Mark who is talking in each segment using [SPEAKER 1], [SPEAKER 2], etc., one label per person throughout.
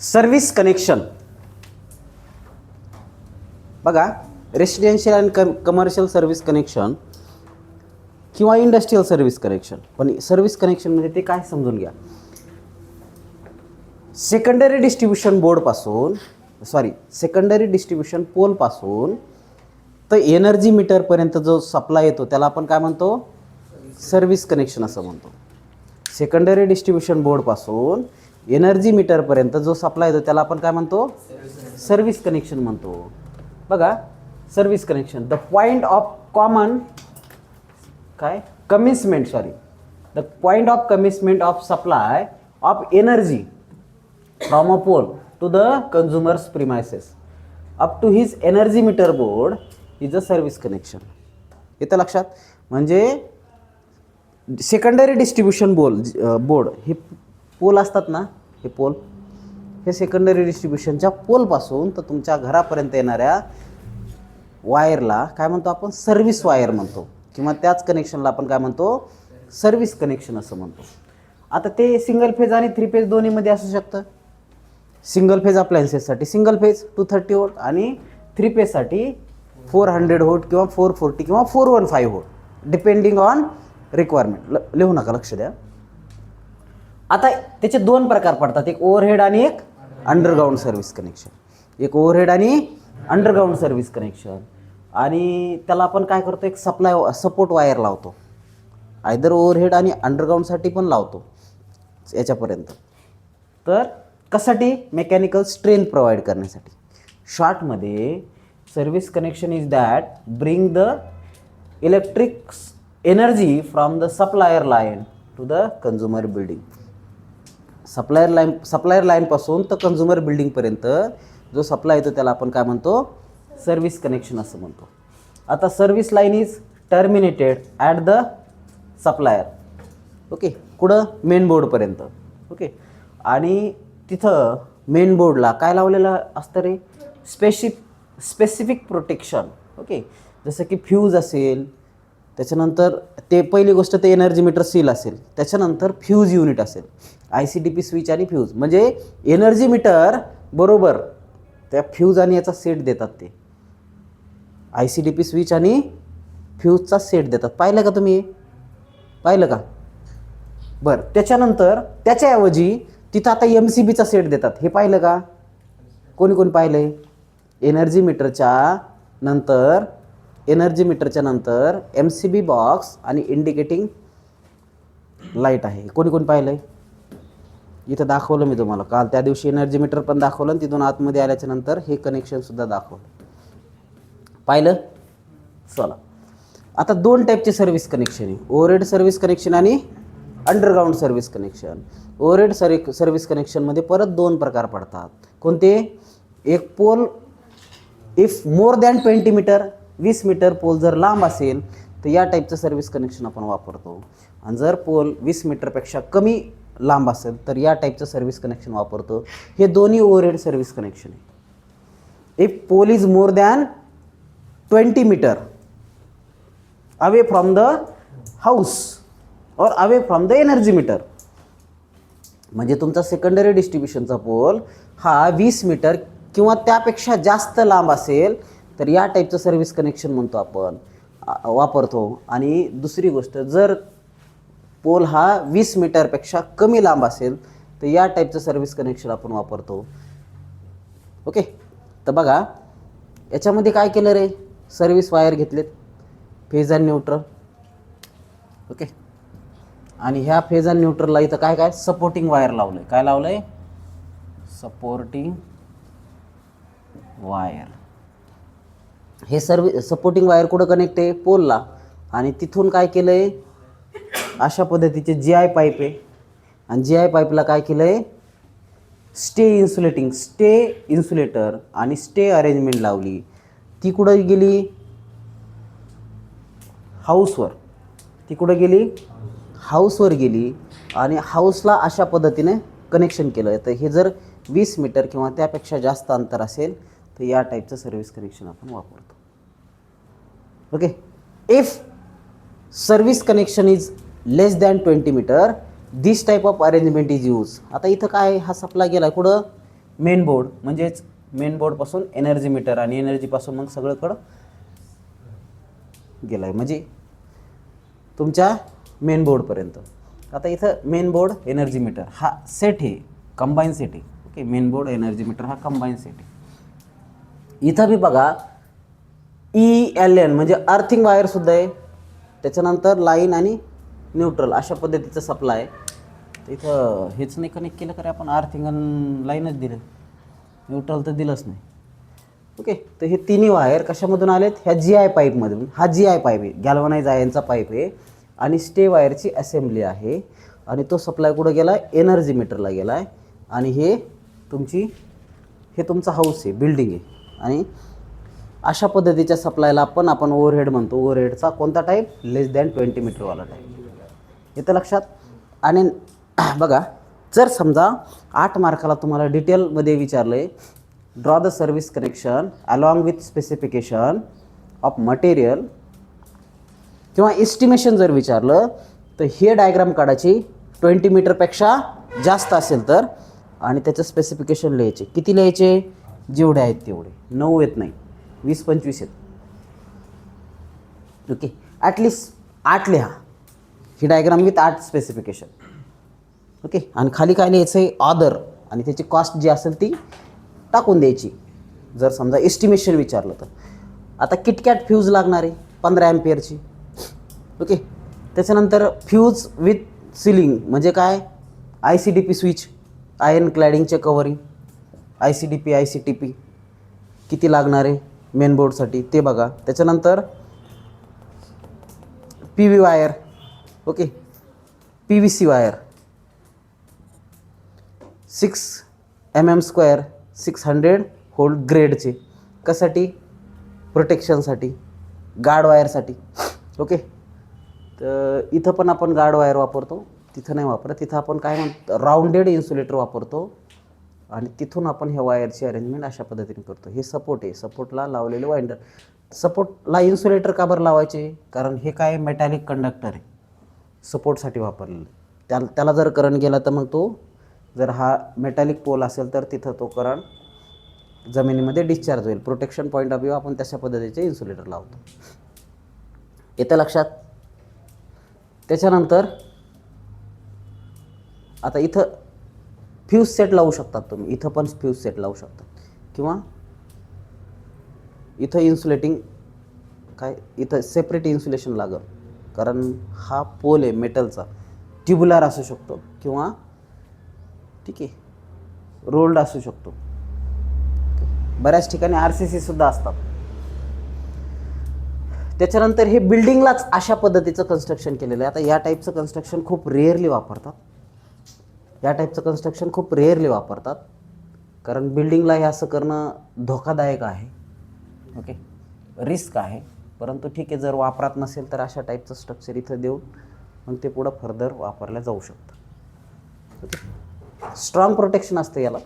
[SPEAKER 1] Service connection बघा, residential and commercial service connection किंवा industrial service connection. पण service connection म्हणजे ते काय समजून घ्या. सेकंडरी डिस्ट्रीब्युशन बोर्डपासून सेकंडरी डिस्ट्रीब्युशन पोलपासून तर एनर्जी मीटरपर्यंत जो सप्लाय येतो त्याला आपण काय म्हणतो, सर्व्हिस कनेक्शन असं म्हणतो. सेकंडरी डिस्ट्रीब्युशन बोर्डपासून एनर्जी मीटरपर्यंत जो सप्लाय येतो त्याला आपण काय म्हणतो, सर्व्हिस कनेक्शन म्हणतो. बघा, service connection the point of common the point of commitment of supply of energy from a pole to the consumers premises up to his energy meter board is a service connection. येतं लक्षात. म्हणजे secondary distribution board हे pole असतात ना, हे secondary डिस्ट्रीब्युशनच्या पोलपासून तर तुमच्या घरापर्यंत येणाऱ्या वायरला काय म्हणतो आपण, सर्व्हिस वायर म्हणतो. किंवा त्याच कनेक्शनला आपण काय म्हणतो, सर्व्हिस कनेक्शन असं म्हणतो. आता ते सिंगल फेज आणि 3 फेज दोन्हीमध्ये असू शकतं. सिंगल फेज अप्लायन्सेससाठी सिंगल फेज 230 वोल्ट आणि 3 फेजसाठी 400 वोल्ट किंवा 440 किंवा 415 वोल्ट डिपेंडिंग ऑन रिक्वायरमेंट. लिहू नका, लक्ष द्या. आता त्याचे 2 प्रकार पडतात, एक ओव्हरहेड आणि एक अंडरग्राऊंड सर्व्हिस कनेक्शन. एक ओव्हरहेड आणि अंडरग्राऊंड सर्व्हिस कनेक्शन. आणि त्याला आपण काय करतो, एक सपोर्ट वायर लावतो. आयदर ओव्हरहेड आणि अंडरग्राऊंडसाठी पण लावतो याच्यापर्यंत. तर कशासाठी, मेकॅनिकल स्ट्रेंथ प्रोव्हाइड करण्यासाठी. शॉर्टमध्ये service connection is that bring the electric energy from the supplier line to the consumer building. Supplier लाईनपासून तर कंझ्युमर बिल्डिंगपर्यंत जो सप्लाय येतो त्याला आपण काय म्हणतो, सर्व्हिस कनेक्शन असं म्हणतो. आता service line is terminated at the supplier. Okay, कुठं, मेन बोर्डपर्यंत. ओके, आणि तिथं मेन बोर्डला काय लावलेलं असतं रे, स्पेसिफिक प्रोटेक्शन. ओके, जसं की फ्यूज असेल, त्याच्यानंतर ते पहिली गोष्ट ते एनर्जी मीटर सील असेल, त्याच्यानंतर फ्यूज युनिट असेल, ICDP स्विच आणि फ्यूज. म्हणजे एनर्जी मीटर बरोबर त्या फ्यूज आणि याचा सेट देतात. ते ICDP स्विच आणि फ्यूजचा सेट देतात. पाहिलं का तुम्ही, पाहिलं का? बरं, त्याच्यानंतर त्याच्याऐवजी तिथं आता MCBचा सेट देतात. हे पाहिलं का, कोणी पाहिलं आहे? एनर्जी मीटरच्या नंतर MCB बॉक्स आणि इंडिकेटिंग लाईट आहे. कोणी पाहिलं आहे? इथं दाखवलं मी तुम्हाला काल, त्या दिवशी एनर्जी मीटर पण दाखवलं आणि तिथून आतमध्ये आल्याच्या नंतर हे कनेक्शनसुद्धा दाखवलं. पाहिलं? चला, आता 2 टाईपचे सर्व्हिस कनेक्शन आहे, ओव्हरहेड सर्व्हिस कनेक्शन आणि underground service connection. Overhead service कनेक्शनमध्ये परत 2 प्रकार पडतात. कोणते? एक pole if more than 20 metre, 20 metre pole जर लांब असेल तर या टाईपचं सर्व्हिस कनेक्शन आपण वापरतो. आणि जर पोल 20 मीटरपेक्षा कमी लांब असेल तर या टाईपचं सर्व्हिस कनेक्शन वापरतो. हे दोन्ही ओव्हरहेड सर्व्हिस कनेक्शन आहे. If pole is more than 20 metre away from the house or away from the energy meter, म्हणजे तुमचा सेकंडरी डिस्ट्रीब्युशनचा पोल हा 20 मीटर किंवा त्यापेक्षा जास्त लांब असेल तर या टाईपचं सर्व्हिस कनेक्शन म्हणतो आपण, वापरतो. आणि दुसरी गोष्ट, जर पोल हा 20 मीटरपेक्षा कमी लांब असेल तर या टाईपचं सर्व्हिस कनेक्शन आपण वापरतो. ओके, तर बघा याच्यामध्ये काय केलं रे, सर्व्हिस वायर घेतलेत, फेज आणि न्यूट्रल. ओके, आणि ह्या फेज आणि न्यूट्रलला इथं काय सपोर्टिंग वायर लावलंय. काय लावलंय? Supporting wire. हे सपोर्टिंग वायर कुठं कनेक्ट आहे? पोलला. आणि तिथून काय केलंय, अशा पद्धतीचे GI पाईप आहे. आणि GI पाईपला काय केलंय, स्टे इन्सुलेटर आणि स्टे अरेंजमेंट लावली. ती कुठं गेली? हाऊसवर. ती कुठं गेली? हाऊसवर गेली. आणि हाऊसला अशा पद्धतीने कनेक्शन केलं. तर हे जर 20 मीटर किंवा त्यापेक्षा जास्त अंतर असेल तर या टाईपचं सर्व्हिस कनेक्शन आपण वापरतो. Okay, if service connection is less than 20 metre this type of arrangement is use. आता इथं काय, हा सप्लाय गेला कुठं? मेन बोर्ड म्हणजेच मेन बोर्डपासून एनर्जी मीटर आणि एनर्जीपासून मग सगळीकडं गेला आहे म्हणजे तुमच्या मेन बोर्डपर्यंत. आता इथं मेन बोर्ड एनर्जी मीटर हा सेट आहे, कंबाईन सेट आहे. Okay, main board energy meter हा कंबाईन सेट आहे. इथं बी बघा ELN म्हणजे अर्थिंग वायरसुद्धा आहे, त्याच्यानंतर लाईन आणि न्यूट्रल अशा पद्धतीचं सप्लाय. तर इथं हेच नाही कनेक्ट केलं का रे आपण, अर्थिंग आणि लाईनच दिलं, न्यूट्रल तर दिलंच नाही. ओके, तर हे तिन्ही वायर कशामधून आलेत, ह्या GI पाईपमधून. हा GI पाईप आहे, गॅल्वनाइज आयनचा पाईप आहे आणि स्टे वायरची असेंब्ली आहे आणि तो सप्लाय कुठं गेला आहे, एनर्जी मीटरला गेला आहे. आणि हे तुमचा हाऊस आहे, बिल्डिंग आहे. आणि अशा पद्धतीच्या सप्लायला आपण ओव्हरहेड म्हणतो. ओव्हरहेडचा कोणता टाईप, लेस दॅन 20 मीटरवाला टाईप. येतं लक्षात. आणि बघा, जर समजा 8 मार्काला तुम्हाला डिटेलमध्ये विचारलं आहे, draw the service connection along with specification of material किंवा एस्टिमेशन जर विचारलं तर हे डायग्राम काढायची 20 मीटरपेक्षा जास्त असेल तर, आणि त्याचं स्पेसिफिकेशन लिहायचे. किती लिहायचे, जेवढे आहेत तेवढे. 9 येत नाही, 20-25 आहेत. ओके, ॲटलिस्ट 8 लिहा. ही डायग्राम विथ 8 स्पेसिफिकेशन. ओके, आणि खाली काय लिहायचं आहे, ऑदर, आणि त्याची कॉस्ट जी असेल ती टाकून द्यायची जर समजा एस्टिमेशन विचारलं तर. आता किटकॅट फ्यूज लागणार आहे 15 अँपिअरची. ओके, त्याच्यानंतर फ्यूज विथ सिलिंग म्हणजे काय, ICDP स्विच, आयर्न क्लॅडिंगचे कवरिंग, ICDP ICTP किती लागणार आहे मेन बोर्डसाठी ते बघा. त्याच्यानंतर PV wire, okay, PVC wire 6 mm², 600 volt ग्रेडचे, कशासाठी, प्रोटेक्शनसाठी, गार्ड वायरसाठी. ओके, तर इथं पण आपण गार्ड वायर वापरतो, तिथं नाही वापरत. तिथं आपण काय म्हणतो, राऊंडेड इन्सुलेटर वापरतो आणि तिथून आपण ह्या वायरची अरेंजमेंट अशा पद्धतीने करतो. हे सपोर्ट आहे, सपोर्टला लावलेले वाइंडर. सपोर्टला इन्सुलेटर का बरं लावायचे, कारण हे काय मेटॅलिक कंडक्टर आहे, सपोर्टसाठी वापरलेलं. त्याला जर करंट गेला तर मग तो, जर हा मेटॅलिक पोल असेल तर तिथं तो करंट जमिनीमध्ये डिस्चार्ज होईल. प्रोटेक्शन पॉईंट ऑफ व्ह्यू आपण तशा पद्धतीचे इन्सुलेटर लावतो. येतं लक्षात. त्याच्यानंतर आता इथं फ्यूज सेट लावू शकतात तुम्ही, इथं पण फ्यूज सेट लावू शकतात, किंवा इथं इन्सुलेटिंग काय, इथं सेपरेट इन्सुलेशन लागेल, कारण हा पोल आहे मेटलचा, ट्युब्युलर असू शकतो किंवा ठीक आहे रोल्ड असू शकतो. बऱ्याच ठिकाणी RCC सुद्धा असतात. त्याच्यानंतर हे बिल्डिंगलाच अशा पद्धतीचं कन्स्ट्रक्शन केलेलं आहे. आता या टाईपचं कन्स्ट्रक्शन खूप रेअरली वापरतात, कारण बिल्डिंगला हे असं करणं धोकादायक आहे. ओके, रिस्क आहे. परंतु ठीक आहे, जर वापरात नसेल तर अशा टाईपचं स्ट्रक्चर इथं देऊन मग ते पुढं फर्दर वापरलं जाऊ शकतं. ओके, स्ट्रॉंग प्रोटेक्शन असतं याला.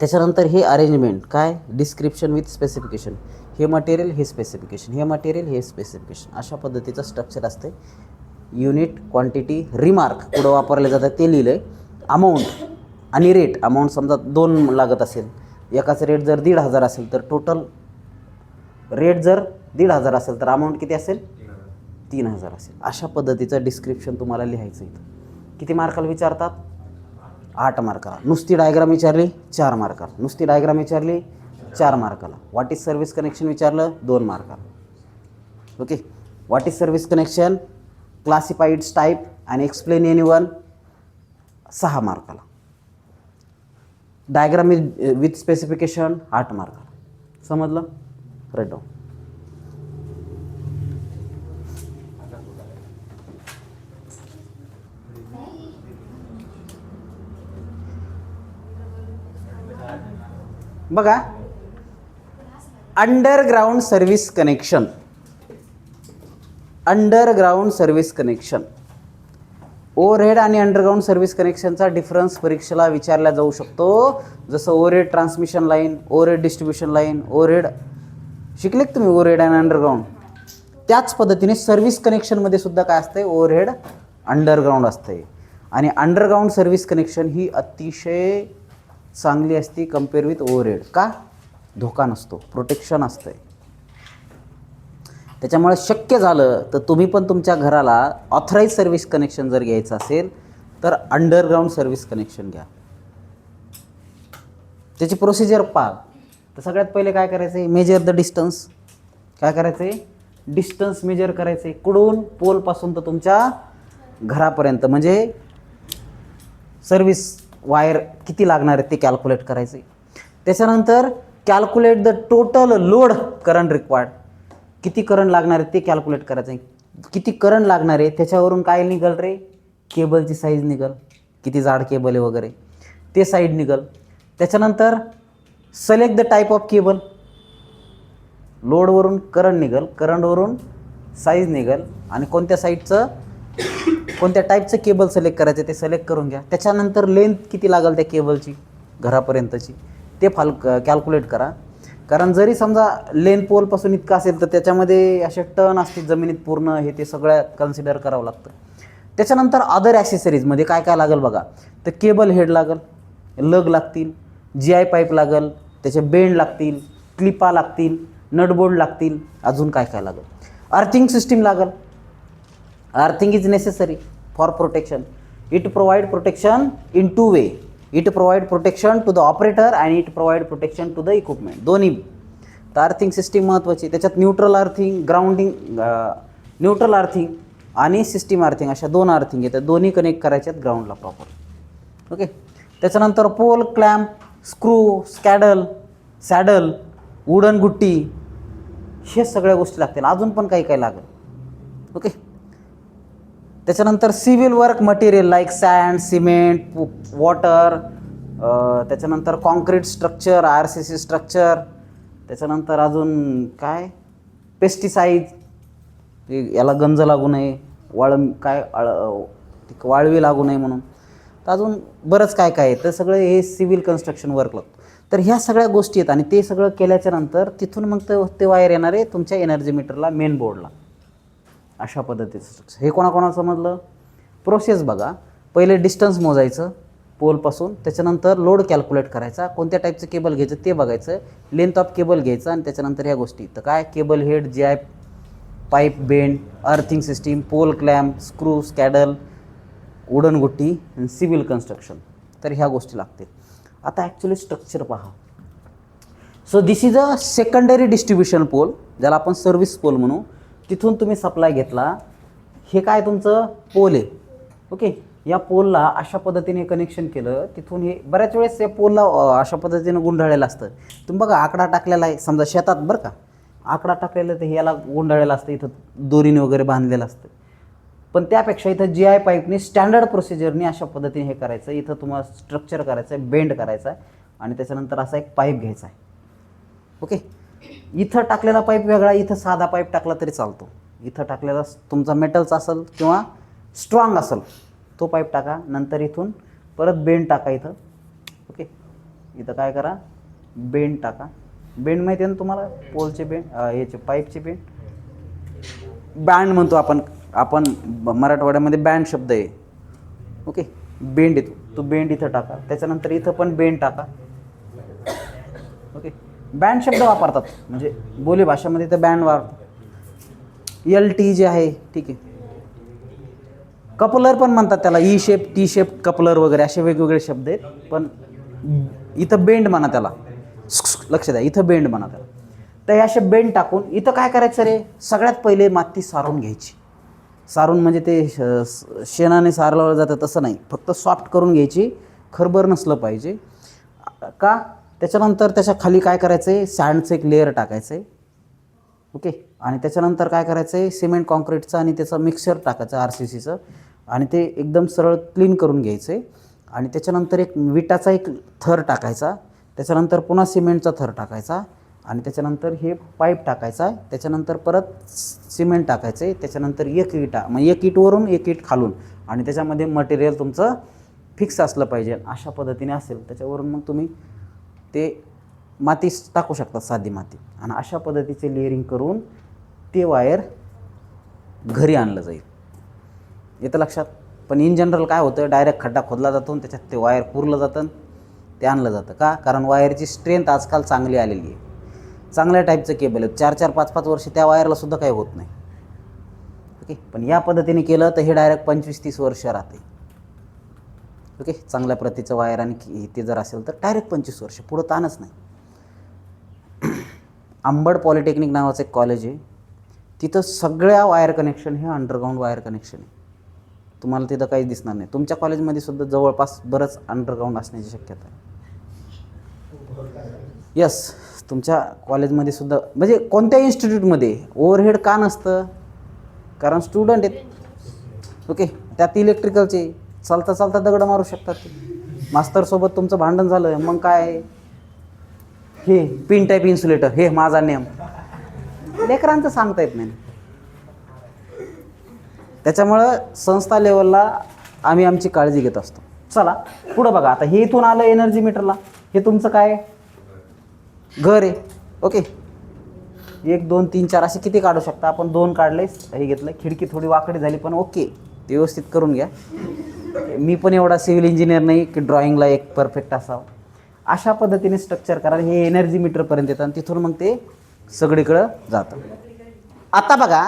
[SPEAKER 1] त्याच्यानंतर हे अरेंजमेंट काय, डिस्क्रिप्शन विथ स्पेसिफिकेशन, हे मटेरियल हे स्पेसिफिकेशन, हे मटेरियल हे स्पेसिफिकेशन, अशा पद्धतीचं स्ट्रक्चर असते. युनिट, क्वांटिटी, रिमार्क पुढं वापरले जातात ते लिहिलं आहे. अमाऊंट आणि रेट. अमाऊंट समजा 2 लागत असेल, एकाचं रेट जर 1,500 असेल तर टोटल रेट जर 1,500 असेल तर अमाऊंट किती असेल, 3,000 असेल. अशा पद्धतीचं डिस्क्रिप्शन तुम्हाला लिहायचं इथं. किती मार्काला विचारतात, 8 मार्काला. नुसती डायग्राम विचारली 4 मार्काला, नुसती डायग्राम विचारली 4 मार्काला. व्हॉट इज सर्व्हिस कनेक्शन विचारलं 2 मार्काला. Okay, what is service connection, classify its type and explain anyone 6 मार्काला. डायग्राम विथ स्पेसिफिकेशन 8 मार्काला. समजलं, राईट डाऊन. बघा, underground service connection. Underground service connection, overhead आणि अंडरग्राउंड सर्व्हिस कनेक्शनचा डिफरन्स परीक्षेला विचारला जाऊ शकतो. जसं overhead transmission line, overhead distribution line, overhead शिकले तुम्ही, ओव्हरहेड आणि अंडरग्राउंड. त्याच पद्धतीने सर्व्हिस कनेक्शनमध्ये सुद्धा काय असते, ओव्हरहेड अंडरग्राउंड असते. आणि अंडरग्राऊंड सर्व्हिस कनेक्शन ही अतिशय चांगली असते कम्पेअर विथ ओव्हरहेड. का? धोका नसतो, प्रोटेक्शन असतं आहे. त्याच्यामुळे शक्य झालं तर तुम्ही पण तुमच्या घराला ऑथराईज सर्व्हिस कनेक्शन जर घ्यायचं असेल तर अंडरग्राऊंड सर्व्हिस कनेक्शन घ्या. त्याची प्रोसिजर पहा. तर सगळ्यात पहिले काय करायचं आहे, मेजर द डिस्टन्स. काय करायचं आहे, डिस्टन्स मेजर करायचं आहे. कुठून? पोलपासून तर तुमच्या घरापर्यंत, म्हणजे सर्व्हिस वायर किती लागणार आहे ते कॅल्क्युलेट करायचं आहे. त्याच्यानंतर calculate the total load current required. किती करंट लागणार आहे ते कॅल्क्युलेट करायचं आहे. किती करंट लागणार आहे त्याच्यावरून काय निघल रे, केबलची साईज निघल, किती जाड केबल आहे वगैरे ते साईड निघल. त्याच्यानंतर select the type of cable. लोडवरून करंट निघल, करंटवरून साईज निघल आणि कोणत्या साईडचं कोणत्या टाईपचं केबल सिलेक्ट करायचं ते सिलेक्ट करून घ्या. त्याच्यानंतर लेंथ किती लागेल त्या केबलची घरापर्यंतची ते कॅल्क्युलेट करा. कारण जरी समजा लेंथ पोलपासून इतकं असेल तर त्याच्यामध्ये असे टर्न असतील जमिनीत पूर्ण, हे ते सगळं कन्सिडर करावं लागतं. त्याच्यानंतर अदर ॲक्सेसरीजमध्ये काय काय लागेल बघा. तर केबल हेड लागेल, लग लागतील, GI पाईप लागेल, त्याचे बेंड लागतील, क्लिपा लागतील, नटबोल्ट लागतील, अजून काय काय लागेल. अर्थिंग सिस्टीम लागेल. Earthing is necessary for protection. It provide protection in 2 way. It provide protection to the operator आणि it provide protection to the equipment, दोन्ही. तर अर्थिंग सिस्टीम महत्त्वाची. त्याच्यात neutral earthing, grounding, neutral earthing आणि system earthing अशा 2 earthing येतात. दोन्ही connect करायचे आहेत ग्राउंडला प्रॉपर. ओके. त्याच्यानंतर pole, clamp, screw, saddle, wooden गुट्टी, हे सगळ्या गोष्टी लागतील. अजून पण काही काही लागेल. ओके. त्याच्यानंतर civil work material like sand, cement, water, त्याच्यानंतर कॉन्क्रीट स्ट्रक्चर, RCC स्ट्रक्चर, त्याच्यानंतर अजून काय, पेस्टिसाइड, याला गंज लागू नये, वाळवी लागू नये म्हणून. तर अजून बरंच काय काय आहे. तर सगळं हे सिव्हिल कन्स्ट्रक्शन वर्क लागतं. तर ह्या सगळ्या गोष्टी आहेत आणि ते सगळं केल्याच्या नंतर तिथून मग ते वायर येणार आहे तुमच्या एनर्जी मीटरला, मेन बोर्डला. अशा पद्धतीचं हे कोणाकोणाला समजलं. प्रोसेस बघा. पहिले डिस्टन्स मोजायचं पोलपासून, त्याच्यानंतर लोड कॅल्क्युलेट करायचा, कोणत्या टाईपचं केबल घ्यायचं ते बघायचं, लेंथ ऑफ केबल घ्यायचं आणि त्याच्यानंतर ह्या गोष्टी. तर काय, cable head, GI pipe, bend, earthing system, pole, clamp, screw, saddle, wooden गुट्टी आणि सिव्हिल कन्स्ट्रक्शन. तर ह्या गोष्टी लागतील. आता ॲक्च्युली स्ट्रक्चर पहा. So this is a secondary distribution pole, ज्याला आपण सर्व्हिस पोल म्हणू. तिथून तुम्ही सप्लाय घेतला. हे काय तुमचं पोल आहे. ओके. या पोलला अशा पद्धतीने कनेक्शन केलं. तिथून हे बऱ्याच वेळेस या पोलला अशा पद्धतीनं गुंडाळलेलं असतं. तुम्ही बघा आकडा टाकलेला आहे समजा शेतात, बरं का, आकडा टाकलेलं तर याला गुंडाळलेलं असतं, इथं दोरीने वगैरे बांधलेलं असतं. पण त्यापेक्षा इथं GI पाईपने स्टँडर्ड प्रोसिजरने अशा पद्धतीने हे करायचं. इथं तुम्हाला स्ट्रक्चर करायचं आहे, बेंड करायचा आहे आणि त्याच्यानंतर असा एक पाईप घ्यायचा आहे. ओके. इथं टाकलेला पाईप वेगळा, इथं साधा पाईप टाकला तरी चालतो. इथं टाकलेला तुमचा मेटलचा असेल किंवा स्ट्रॉंग असेल तो पाईप टाका. नंतर इथून परत बेंड टाका इथं. ओके. इथं काय करा, बेंड टाका. बेंड माहिती आहे ना तुम्हाला, पोलचे बेंड, याचे पाईपचे बेंड, बँड म्हणतो आपण मराठवाड्यामध्ये बँड शब्द आहे. ओके. बेंड येतो, तो बेंड इथं टाका. त्याच्यानंतर इथं पण बेंड टाका. ओके. बँड शब्द वापरतात म्हणजे बोली भाषेमध्ये तर बँड वापरतात. LT जे आहे, ठीक आहे. कपलर पण म्हणतात त्याला, E shape, T shape, coupler वगैरे असे वेगवेगळे शब्द आहेत. पण इथं बेंड म्हणा त्याला, लक्ष द्या, इथं बेंड म्हणा त्याला. तर हे असे बेंड टाकून इथं काय करायचं रे, सगळ्यात पहिले माती सारून घ्यायची. सारून म्हणजे ते शेणाने सारलं जातं तसं नाही, फक्त सॉफ्ट करून घ्यायची, खरबर नसलं पाहिजे. का? त्याच्यानंतर त्याच्या खाली काय करायचं आहे, सँडचं एक लेअर टाकायचं आहे. ओके. आणि त्याच्यानंतर काय करायचं आहे, सिमेंट कॉन्क्रीटचं आणि त्याचं मिक्सचर टाकायचं RCCचं आणि ते एकदम सरळ क्लीन करून घ्यायचं आहे. आणि त्याच्यानंतर एक विटाचा एक थर टाकायचा. त्याच्यानंतर पुन्हा सिमेंटचा थर टाकायचा आणि त्याच्यानंतर हे पाईप टाकायचा. त्याच्यानंतर परत सिमेंट टाकायचं आहे. त्याच्यानंतर एक इटा, मग एक इटवरून एक इट खालून आणि त्याच्यामध्ये मटेरियल तुमचं फिक्स असलं पाहिजे. अशा पद्धतीने असेल त्याच्यावरून मग तुम्ही ते माती टाकू शकतात, साधी माती. आणि अशा पद्धतीचे लेअरिंग करून ते वायर घरी आणलं जाईल. येतं लक्षात. पण इन जनरल काय होतं, डायरेक्ट खड्डा खोदला जातो आणि त्याच्यात ते वायर पुरलं जातं, ते आणलं जातं. का? कारण वायरची स्ट्रेंथ आजकाल चांगली आलेली आहे. चांगल्या टाईपचं केबल आहे, 4-4, 5-5 वर्ष त्या वायरलासुद्धा काही होत नाही. ओके, पण या पद्धतीने केलं तर हे डायरेक्ट 25-30 वर्ष राहते. ओके, चांगल्या प्रतीचं वायर आणि ते जर असेल तर डायरेक्ट 25 वर्ष, पुढं ताणच नाही. अंबड पॉलिटेक्निक नावाचं एक कॉलेज आहे, तिथं सगळ्या वायर कनेक्शन हे अंडरग्राऊंड वायर कनेक्शन आहे. तुम्हाला तिथं काही दिसणार नाही. तुमच्या कॉलेजमध्ये सुद्धा जवळपास बरंच अंडरग्राऊंड असण्याची शक्यता आहे. यस, तुमच्या कॉलेजमध्ये सुद्धा, म्हणजे कोणत्या इन्स्टिट्यूटमध्ये ओव्हरहेड का नसतं? कारण स्टुडंट आहेत. ओके, त्यात इलेक्ट्रिकलचे चालता चालता दगड मारू शकतात. ते मास्तरसोबत तुमचं भांडण झालं, मग काय, हे पिन टाईप इन्सुलेटर, हे माझा नियम, लेकरांचं सांगता येत नाही. त्याच्यामुळं संस्था लेवलला आम्ही आमची काळजी घेत असतो. चला पुढं बघा. आता हे इथून आलं एनर्जी मीटरला, हे तुमचं काय घर आहे. ओके, 1 2 3 4 असे किती काढू शकता आपण? 2 काढले, हे घेतलं. खिडकी थोडी वाकडी झाली, पण ओके, ते व्यवस्थित करून घ्या. मी पण एवढा सिव्हिल इंजिनियर नाही की ड्रॉइंगला एक परफेक्ट असावं. अशा पद्धतीने स्ट्रक्चर करा. हे एनर्जी मीटरपर्यंत येतं आणि तिथून मग ते सगळीकडं जातं. आता बघा,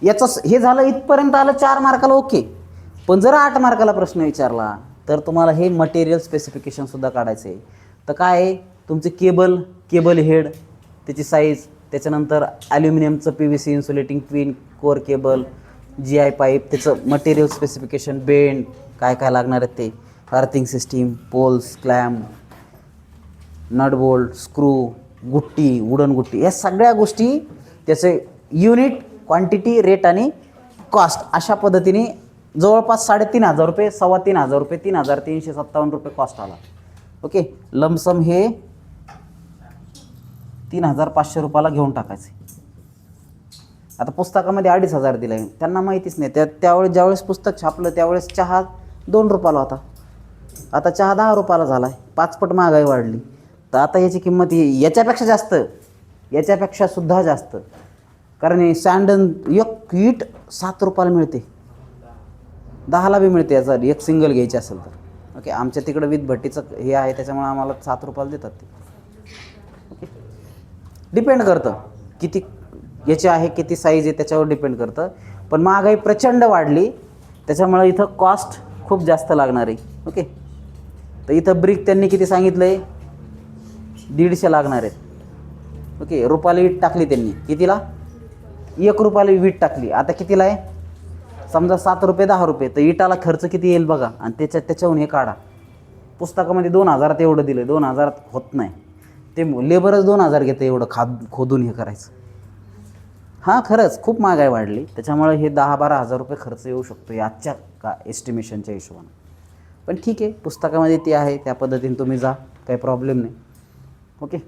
[SPEAKER 1] याचं हे झालं, इथपर्यंत आलं 4 मार्काला. ओके, पण जर 8 मार्काला प्रश्न विचारला तर तुम्हाला हे मटेरियल स्पेसिफिकेशनसुद्धा काढायचं आहे. तर काय आहे, तुमचे केबल हेड, त्याची साईज, त्याच्यानंतर ॲल्युमिनियमचं PVC insulating twin core cable, GI pipe, त्याचं मटेरियल स्पेसिफिकेशन, बेंड, काय काय लागणार आहेत ते, earthing system, poles, clamp, nut bolt, screw, गुट्टी, वुडन गुट्टी, या सगळ्या गोष्टी, त्याचे युनिट, क्वांटिटी, रेट आणि कॉस्ट, अशा पद्धतीने जवळपास 3,500 रुपये, 3,2500 रुपये, 3,357 रुपये कॉस्ट आला. ओके, लमसम हे 3,500 रुपयाला घेऊन टाकायचे. आता पुस्तकामध्ये 2,500 दिलं आहे, त्यांना माहितीच नाही. त्यावेळेस ज्यावेळेस पुस्तक छापलं त्यावेळेस चहा 2 रुपयाला होता, आता चहा 10 रुपयाला झाला आहे. 5 पट महागाई वाढली. तर आता याची किंमत याच्यापेक्षा जास्त, याच्यापेक्षा सुद्धा जास्त. कारण हे सँडन एक वीट 7 रुपयाला मिळते, 10ला बी मिळते याचा, एक सिंगल घ्यायची असेल तर. ओके, आमच्या तिकडं वीज भट्टीचं हे आहे, त्याच्यामुळे आम्हाला 7 रुपयाला देतात ते. ओके, डिपेंड करतं किती याचे आहे, किती साईज आहे, त्याच्यावर डिपेंड करतं. पण महागाई प्रचंड वाढली, त्याच्यामुळे इथं कॉस्ट खूप जास्त लागणार आहे. ओके, तर इथं ब्रिक त्यांनी किती सांगितलं आहे, 150 लागणार आहेत. ओके, रुपयाला वीट टाकली त्यांनी, कितीला? 1 रुपयाला वीट टाकली. आता कितीला आहे? समजा 7 रुपये 10 रुपये, तर इटाला खर्च किती येईल बघा, आणि त्याच्याहून हे काढा. पुस्तकामध्ये 2,000 एवढं दिलं, 2,000 होत नाही. ते लेबरच 2,000 घेतं एवढं खोदून हे करायचं. हां, खरंच खूप महागाई वाढली, त्याच्यामुळे हे 10-12 हजार रुपये खर्च येऊ शकतो आजच्या का एस्टिमेशनच्या हिशोबाने. पण ठीक आहे, पुस्तकामध्ये ते आहे, त्या पद्धतीने तुम्ही जा, काही प्रॉब्लेम नाही. ओके,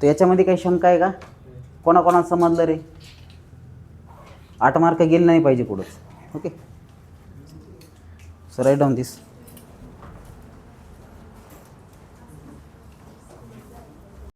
[SPEAKER 1] तर याच्यामध्ये काही शंका आहे का? कोणाकोणाला समजलं रे? 8 मार्क गेले नाही पाहिजे कुठंच. ओके, सो राईट डाऊन दिस.